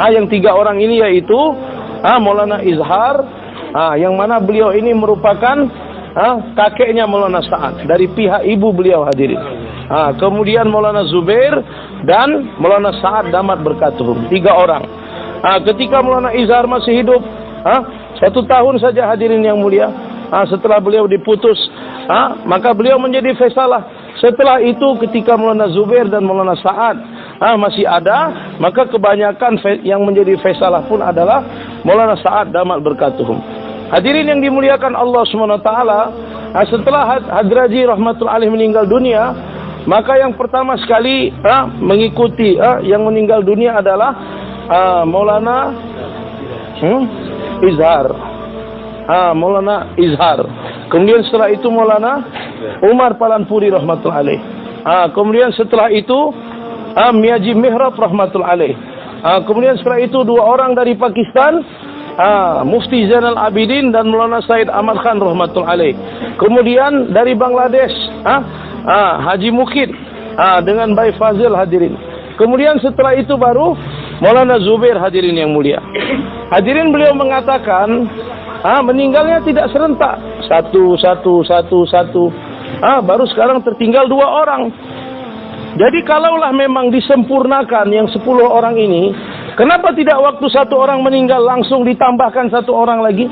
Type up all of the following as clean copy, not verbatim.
Yang 3 orang ini yaitu Maulana Izhar, yang mana beliau ini merupakan kakeknya Maulana Sa'ad dari pihak ibu beliau, hadirin. Kemudian Maulana Zubair dan Maulana Sa'ad damat berkatuhum, 3 orang. Ketika Maulana Izhar masih hidup, 1 tahun saja, hadirin yang mulia, setelah beliau diputus, maka beliau menjadi faisalah. Setelah itu ketika Maulana Zubair dan Maulana Sa'ad masih ada, maka kebanyakan yang menjadi faisalah pun adalah Maulana Sa'ad damat berkatuhum. Hadirin yang dimuliakan Allah SWT, setelah Hadraji rahmatullahi alaih meninggal dunia, maka yang pertama sekali mengikuti yang meninggal dunia adalah Maulana Izhar. Maulana Izhar. Kemudian setelah itu Maulana Umar Palanpuri rahmatullahi alaih. Kemudian setelah itu Miyaji Mihrab rahmatullahi alaih. Kemudian setelah itu 2 orang dari Pakistan, Mufti Zainal Abidin dan Maulana Said Ahmad Khan rahmatullahi alaih. Kemudian dari Bangladesh, Haji Mukid dengan Bayi Fazil, hadirin. Kemudian setelah itu baru Maulana Zubair, hadirin yang mulia. Hadirin, beliau mengatakan meninggalnya tidak serentak, satu. Baru sekarang tertinggal 2 orang. Jadi kalaulah memang disempurnakan yang 10 orang ini, kenapa tidak waktu 1 orang meninggal langsung ditambahkan 1 orang lagi?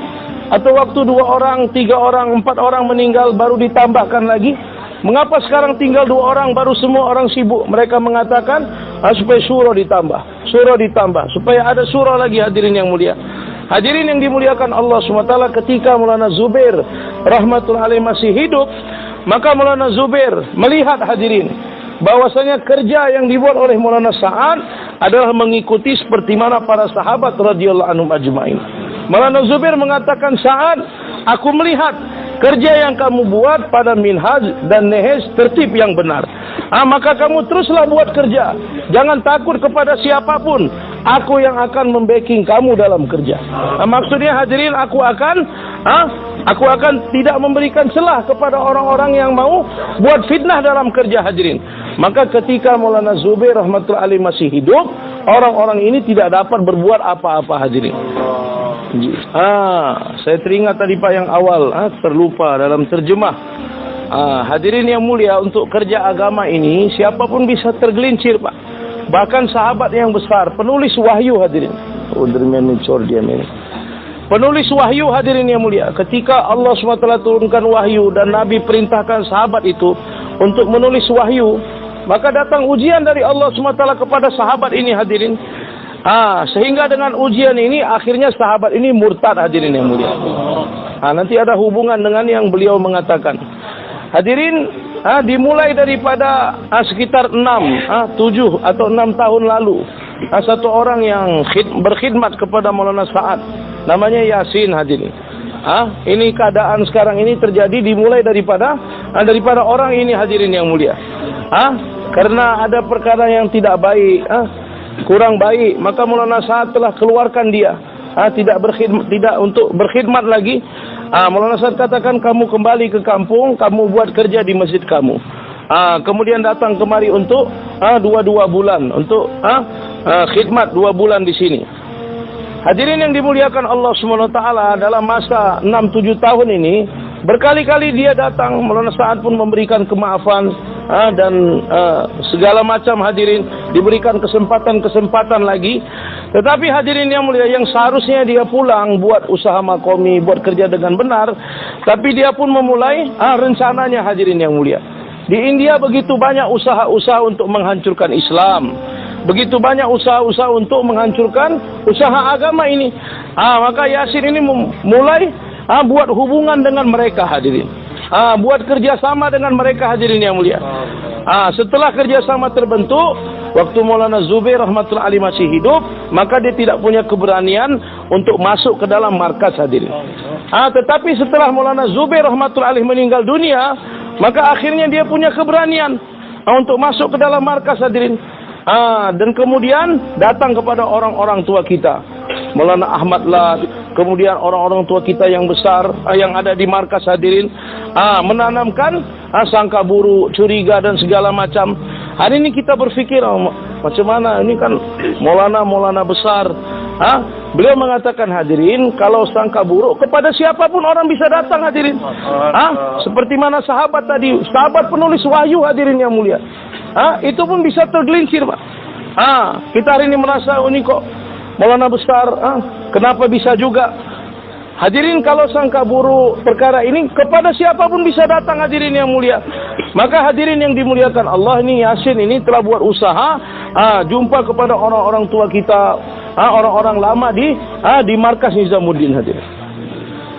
Atau waktu 2 orang, 3 orang, 4 orang meninggal baru ditambahkan lagi? Mengapa sekarang tinggal 2 orang baru semua orang sibuk? Mereka mengatakan supaya surah ditambah, supaya ada surah lagi, hadirin yang mulia. Hadirin yang dimuliakan Allah SWT, ketika Maulana Zubair rahmatullahi alaih masih hidup, maka Maulana Zubair melihat, hadirin, bahwasanya kerja yang dibuat oleh Maulana Sa'ad adalah mengikuti seperti mana para sahabat radhiyallahu anhum ajma'in. Maulana Zubair mengatakan, Sa'ad, aku melihat kerja yang kamu buat pada minhaj dan nehej tertib yang benar. Maka kamu teruslah buat kerja. Jangan takut kepada siapapun. Aku yang akan membacking kamu dalam kerja. Maksudnya, hadirin, aku akan tidak memberikan celah kepada orang-orang yang mau buat fitnah dalam kerja, hadirin. Maka ketika Maulana Zubair rahmatullahi alaih masih hidup, orang-orang ini tidak dapat berbuat apa-apa, hadirin. Saya teringat tadi Pak yang awal, terlupa dalam terjemah. Hadirin yang mulia, untuk kerja agama ini siapapun bisa tergelincir, Pak. Bahkan sahabat yang besar, penulis wahyu, hadirin. Penulis wahyu, hadirin yang mulia. Ketika Allah SWT turunkan wahyu dan Nabi perintahkan sahabat itu untuk menulis wahyu, maka datang ujian dari Allah SWT kepada sahabat ini, hadirin. Sehingga dengan ujian ini akhirnya sahabat ini murtad, hadirin yang mulia. Nanti ada hubungan dengan yang beliau mengatakan. Hadirin, dimulai daripada sekitar 7 atau 6 tahun lalu, satu orang yang berkhidmat kepada Maulana Sa'ad, namanya Yasin, hadirin. Ini keadaan sekarang ini terjadi dimulai daripada orang ini, hadirin yang mulia. Karena ada perkara yang tidak baik, kurang baik, maka Maulana Sa'ad telah keluarkan dia, tidak untuk berkhidmat lagi. Maulana Sa'ad katakan, kamu kembali ke kampung, kamu buat kerja di masjid kamu. Kemudian datang kemari untuk 2 bulan, untuk khidmat 2 bulan di sini. Hadirin yang dimuliakan Allah SWT, dalam masa 6-7 tahun ini, berkali-kali dia datang. Maulana Sa'ad pun memberikan kemaafan dan segala macam, hadirin, diberikan kesempatan lagi. Tetapi hadirin yang mulia, yang seharusnya dia pulang buat usaha makomi, buat kerja dengan benar, tapi dia pun memulai rencananya, hadirin yang mulia. Di India begitu banyak usaha-usaha untuk menghancurkan Islam, begitu banyak usaha-usaha untuk menghancurkan usaha agama ini. Maka Yasin ini mulai buat hubungan dengan mereka, hadirin. Buat kerjasama dengan mereka, hadirin yang mulia. Setelah kerjasama terbentuk, waktu Maulana Zubair rahmatullahi alaih masih hidup, maka dia tidak punya keberanian untuk masuk ke dalam markas, hadirin. Tetapi setelah Maulana Zubair rahmatullahi alaih meninggal dunia, maka akhirnya dia punya keberanian untuk masuk ke dalam markas, hadirin. Dan kemudian datang kepada orang-orang tua kita, Maulana Ahmad Lat, kemudian orang-orang tua kita yang besar yang ada di markas, hadirin, menanamkan sangka buruk, curiga dan segala macam. Hari ini kita berfikir, Macam mana? Ini kan Maulana besar. Beliau mengatakan, hadirin, kalau sangka buruk kepada siapapun orang bisa datang, hadirin. Seperti mana sahabat tadi, sahabat penulis wahyu, hadirin yang mulia. Itu pun bisa tergelincir, Pak. Kita hari ini merasa, ini kok Maulana besar, kenapa bisa juga? Hadirin, kalau sangka buruk perkara ini kepada siapapun bisa datang, hadirin yang mulia. Maka hadirin yang dimuliakan Allah, ini Yasin ini telah buat usaha jumpa kepada orang-orang tua kita, orang-orang lama di markas Nizamuddin, hadirin.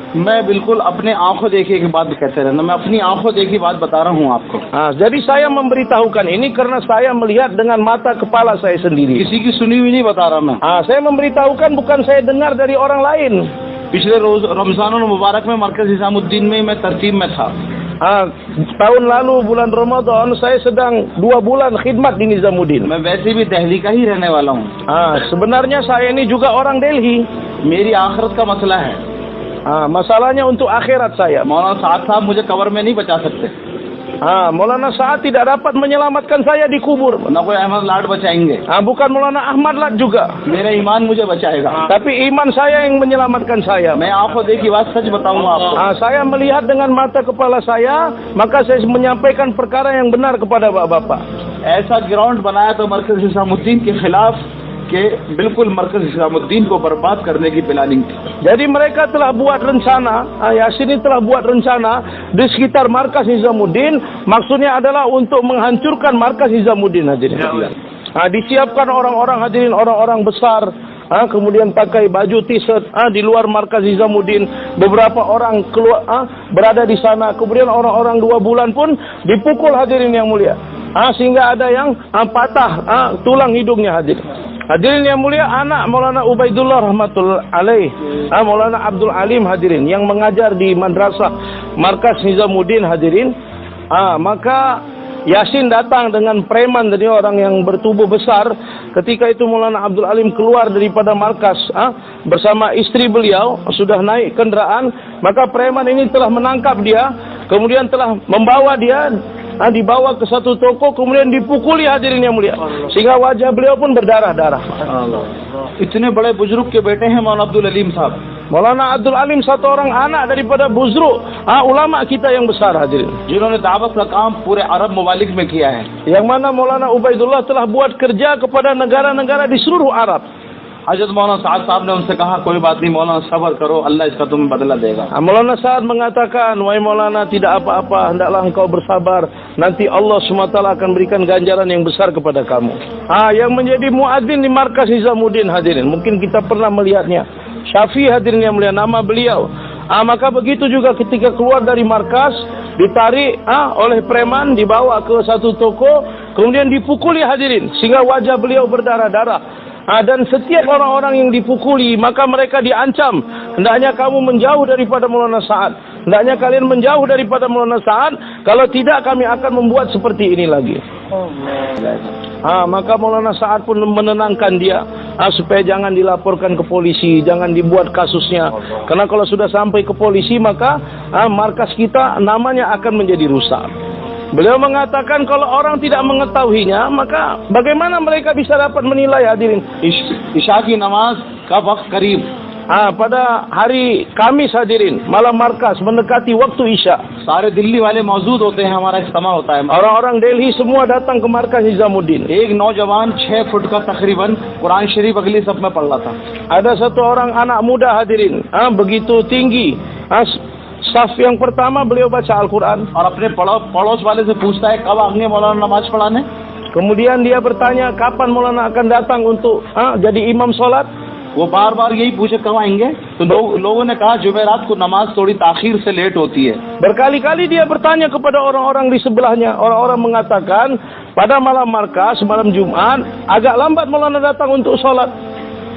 मैं बिल्कुल अपने आंखों देखी की बात कहते रहना, मैं अपनी आंखों देखी बात बता रहा हूँ आपको. Jadi saya memberitahukan ini karena saya melihat dengan mata kepala saya sendiri. किसी की सुनी हुई नहीं बता रहा मैं. Saya memberitahukan bukan saya dengar dari orang lain. पिछले रोज रमजान मुबारक में मरकज निजामुद्दीन में मैं तरतीब में था. Tahun lalu bulan Ramadan saya sedang 2 bulan khidmat di Nizamuddin. मैं वैसे भी दिल्ली का ही रहने वाला हूँ. Sebenarnya saya ini juga orang Delhi. मेरी आखिरत का मसला है. Masalahnya untuk akhirat saya. मौलाना साद साहब मुझे कब्र में नहीं बचा सकते. Maulana Sa'ad tidak dapat menyelamatkan saya di kubur. ना कोई अहमद लाड बचाएंगे. Bukan Maulana Ahmad Lad juga. मेरा ईमान मुझे बचाएगा. Tapi iman saya yang menyelamatkan saya. मैं आंखों देखी बात सच बताऊंगा आपको. Saya melihat dengan mata kepala saya, maka saya menyampaikan perkara yang benar kepada bapak-bapak. ऐसा ग्राउंड बनाया तो मरकज निजामुद्दीन के खिलाफ के बिल्कुल मरकज निजामुद्दीन को बर्बाद करने की प्लानिंग थी. Jadi mereka telah buat rencana, Yasin ini telah buat rencana di sekitar markas Nizamuddin, maksudnya adalah untuk menghancurkan markas Nizamuddin, hadirin. Disiapkan orang-orang, hadirin, orang-orang besar, kemudian pakai baju t-shirt di luar markas Nizamuddin. Beberapa orang keluar berada di sana, kemudian orang-orang 2 bulan pun dipukul, hadirin yang mulia. Sehingga ada yang patah tulang hidungnya, hadirin. Hadirin yang mulia, anak Maulana Ubaidullah rahmatullah alaih, Maulana Abdul Alim, hadirin, yang mengajar di madrasah markas Nizamuddin, hadirin. Maka Yasin datang dengan preman, dari orang yang bertubuh besar. Ketika itu Maulana Abdul Alim keluar daripada markas bersama istri beliau, sudah naik kendaraan. Maka preman ini telah menangkap dia, kemudian telah membawa dia, dibawa ke satu toko, kemudian dipukuli, hadirin yang mulia, sehingga wajah beliau pun berdarah-darah. इतने बड़े बुजुर्ग के बेटे हैं मौलाना अब्दुल अलीम साहब. Maulana Abdul Alim satu orang anak daripada buzruk ulama kita yang besar, hadirin. जिन्होंने दावत का काम पूरे अरब ममालिक में किया है. Yang mana Maulana Ubaidullah telah buat kerja kepada negara-negara di seluruh Arab. हजरत मौलाना साद साहब ने उनसे कहा, कोई बात नहीं मौलाना, सबर करो, अल्लाह इसका तुम्हें बदला देगा. Maulana Sa'ad mengatakan, wahai Maulana, tidak apa-apa, hendaklah engkau bersabar, nanti Allah SWT akan berikan ganjaran yang besar kepada kamu. Yang menjadi muadzin di markas Nizamuddin, hadirin, mungkin kita pernah melihatnya, Syafi, hadirin yang mulia, nama beliau. Maka begitu juga ketika keluar dari markas, ditarik oleh preman, dibawa ke satu toko, kemudian dipukuli, hadirin, sehingga wajah beliau berdarah-darah. Dan setiap orang-orang yang dipukuli, maka mereka diancam, hendaknya kamu menjauh daripada Maulana Sa'ad, hendaknya kalian menjauh daripada Maulana Sa'ad, kalau tidak kami akan membuat seperti ini lagi. Maka Maulana Sa'ad pun menenangkan dia, supaya jangan dilaporkan ke polisi, jangan dibuat kasusnya, karena kalau sudah sampai ke polisi, maka markas kita namanya akan menjadi rusak. Beliau mengatakan kalau orang tidak mengetahuinya, maka bagaimana mereka bisa dapat menilai, hadirin? Isya की नमाज का वक्त करीब. Pada hari Kamis, hadirin, malam markas mendekati waktu Isya. सारे दिल्ली वाले मौजूद होते हैं, हमारा इज्तिमा होता है. Orang-orang Delhi semua datang ke markas Nizamuddin. एक नौजवान 6 फुट का तकरीबन कुरान शरीफ अगली सब में पढ़ रहा था. Ada satu orang anak muda, hadirin, begitu tinggi. Saf yang pertama beliau baca Al-Quran. और अपने पड़ोस वाले से पूछता है, कब आएंगे मौलाना नमाज पढ़ाने? Kemudian dia bertanya, kapan Maulana akan datang untuk jadi imam solat? वो बार बार यही पूछे, कब आएंगे? तो लोगों ने कहा, जुमेरात को नमाज थोड़ी ताखीर से लेट होती है. Berkali-kali dia bertanya kepada orang-orang di sebelahnya. Orang-orang mengatakan, pada malam markas, malam Jumat, agak lambat Maulana datang untuk solat.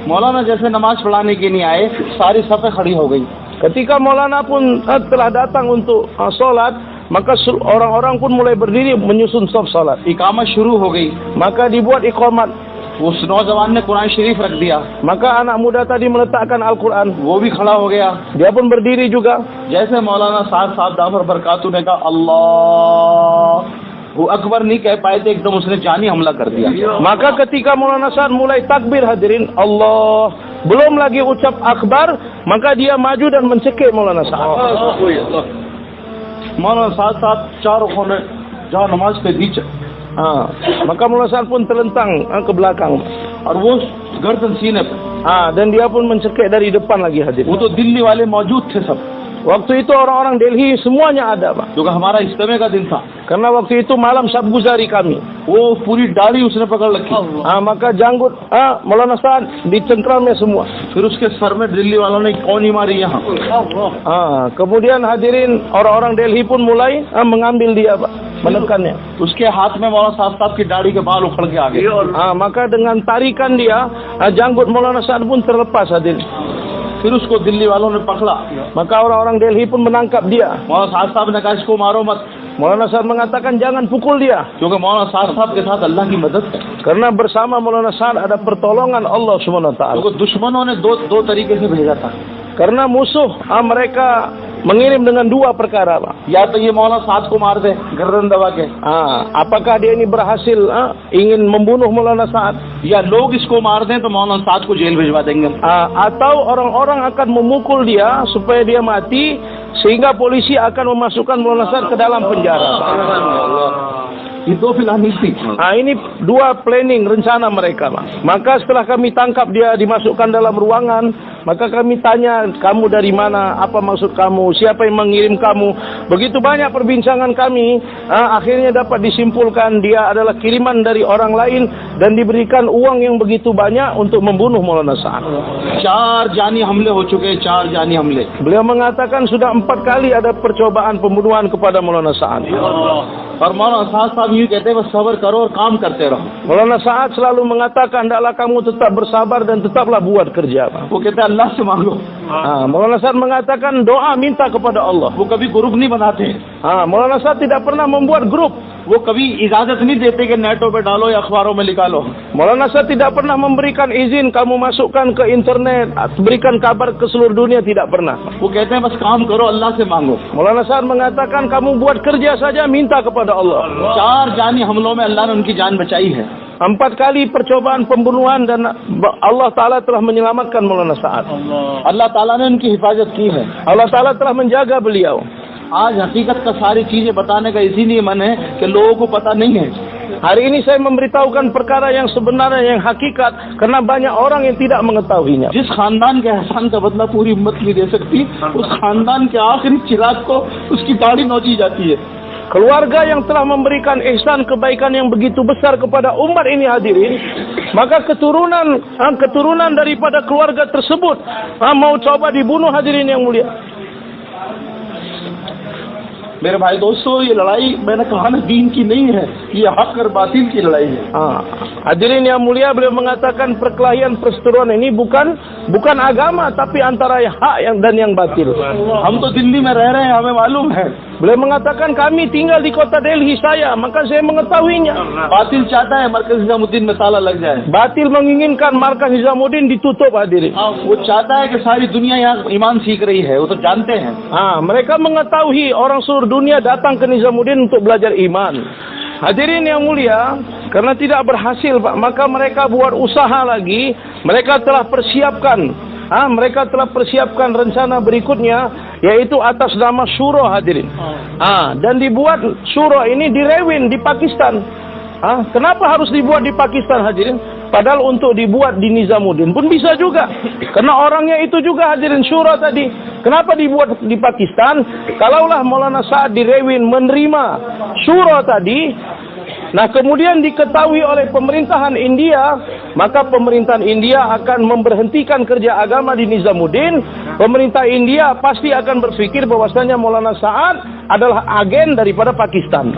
मौलाना जैसे नमाज पढ़ाने के लिए आए, सारी सफ़ें खड़ी हो गई. Ketika Maulana pun telah datang untuk solat, maka orang-orang pun mulai berdiri menyusun saf salat. इकामत शुरू हो गई. Maka dibuat iqamat. उस नौजवान ने कुरान शरीफ रख दिया. Maka anak muda tadi meletakkan Al-Quran. वो भी खड़ा हो गया. Dia pun berdiri juga. जैसे मौलाना साद साहब दामर बरकातु ने कहा, अल्लाह वो अकबर नहीं कह पाए थे, एकदम उसने जानी हमला कर दिया. Maka ketika Maulana Sa'ad mulai takbir hadirin, Allah, belum lagi ucap akbar, maka dia maju dan mencekik Maulana Sa'ad. मौलाना साहब साहब चारों कोने जहाँ नमाज पे दी Maka Maulana Sa'ad pun terlentang ke belakang. और वो गर्दन सीने पे. Dan dia pun mencekik dari depan lagi hadirin. वो तो दिल्ली वाले मौजूद थे सब. Waktu itu orang-orang Delhi semuanya ada, Pak. क्योंकि हमारा इज्तिमा का दिन था. Karena waktu itu malam Sabguzari kami. वो पूरी दाढ़ी उसने पकड़ रखी. Maka janggut Maulana Sa'ad dicengkramnya semua. फिर उसके सर में दिल्ली वालों ने कौनी मारी यहाँ. Kemudian hadirin orang-orang Delhi pun mulai mengambil dia, Pak, menekannya. उसके हाथ में मौलाना साहब की दाढ़ी के बाल उखड़ के आ गए. Maka dengan tarikan dia, janggut Maulana Sa'ad pun terlepas hadirin. फिर उसको दिल्ली वालों ने पकड़ा. Maka orang-orang Delhi pun menangkap dia. मौलाना साहब ने कहा इसको मारो मत. Maulana Sa'ad mengatakan jangan pukul dia. क्योंकि मौलाना साहब के साथ अल्लाह की मदद है. Karena bersama Maulana Sa'ad ada pertolongan Allah Subhanahu wa taala. क्योंकि दुश्मनों ने दो तरीके से भेजा था. Karena musuh mereka mengirim dengan dua perkara, Pak. या तो ये मौलाना साहब को मार दे गर्दन दबा के. Apakah dia ini berhasil ingin membunuh Maulana Sa'ad? या लोग इसको मार दें तो मौलाना साहब को जेल भिजवा देंगे. Atau orang-orang akan memukul dia supaya dia mati sehingga polisi akan memasukkan Maulana Sa'ad ke dalam penjara. ये दो फिलहाल थी. Ini dua planning rencana mereka, Pak. Maka setelah kami tangkap dia dimasukkan dalam ruangan, maka kami tanya, kamu dari mana, apa maksud kamu, siapa yang mengirim kamu. Begitu banyak perbincangan kami, akhirnya dapat disimpulkan dia adalah kiriman dari orang lain dan diberikan uang yang begitu banyak untuk membunuh Maulana Sa'ad. 4 जानी हमले हो चुके, 4 जानी हमले. Beliau mengatakan sudah 4 kali ada percobaan pembunuhan kepada Maulana Sa'ad. और मौलाना साहब यूँ कहते हैं बस सब्र करो और काम करते रहो. Maulana Sa'ad selalu mengatakan, hendaklah kamu tetap bersabar dan tetaplah buat kerja, Pak. वो कहते हैं अल्लाह से मांगो. Maulana Sa'ad mengatakan doa minta kepada Allah. वो कभी ग्रुप नहीं बनाते. Maulana Sa'ad tidak pernah membuat grup. वो कभी इजाजत नहीं देते कि नेटों पे डालो या अखबारों में निकालो. Maulana Sa'ad tidak pernah memberikan izin kamu masukkan ke internet, berikan kabar ke seluruh dunia, tidak pernah. वो कहते हैं बस काम करो अल्लाह से मांगो. Maulana Sa'ad mengatakan kamu buat kerja saja, minta kepada Allah. 4 जानी हमलों में अल्लाह ने उनकी जान बचाई है. 4 kali percobaan pembunuhan dan Allah Ta'ala telah menyelamatkan Maulana Sa'ad. अल्लाह ताला ने उनकी हिफाजत की है. Allah Ta'ala telah menjaga beliau. आज हकीकत का सारी चीजें बताने का इसीलिए मन है कि लोगों को पता नहीं है. Hari ini saya memberitahukan perkara yang sebenarnya, yang hakikat, karena banyak orang yang tidak mengetahuinya. जिस खानदान के एहसान का बदला पूरी उम्मत नहीं दे सकती, उस खानदान के आखिरी चिराग को उसकी दाढ़ी नोची जाती है. Keluarga yang telah memberikan ihsan kebaikan yang begitu besar kepada umat ini hadirin, maka keturunan daripada keluarga tersebut mau coba dibunuh hadirin yang mulia. मेरे भाई दोस्तों, ये लड़ाई मैंने कहा ना दीन की नहीं है, ये हक और बातिल की लड़ाई है. Hadirin yang mulia, beliau mengatakan perkelahian perseteruan ini bukan agama, tapi antara hak dan yang batil. हम तो दिल्ली में रह रहे हैं, हमें मालूम है. Beliau mengatakan kami tinggal di kota Delhi maka saya mengetahuinya. बातिल चाहता है मरकज निजामुद्दीन में ताला लग जाए. Batil menginginkan markas Nizamuddin ditutup hadirin. वो चाहता है कि सारी दुनिया यहाँ ईमान सीख रही है, वो तो जानते हैं. Mereka mengetahui orang seluruh dunia datang ke Nizamuddin untuk belajar iman. Hadirin yang mulia, karena tidak berhasil, Pak, maka mereka buat usaha lagi. Mereka telah persiapkan rencana berikutnya, yaitu atas nama Syuro hadirin. Dan dibuat Syuro ini di Rewin di Pakistan. Kenapa harus dibuat di Pakistan hadirin? Padahal untuk dibuat di Nizamuddin pun bisa juga. Karena orangnya itu juga hadirin Syuro tadi. Kenapa dibuat di Pakistan? Kalaulah Maulana Sa'ad di Rewin menerima Syuro tadi, nah kemudian diketahui oleh pemerintahan India, maka pemerintahan India akan memberhentikan kerja agama di Nizamuddin. Pemerintah India pasti akan berpikir bahwasanya Maulana Sa'ad adalah agen daripada Pakistan.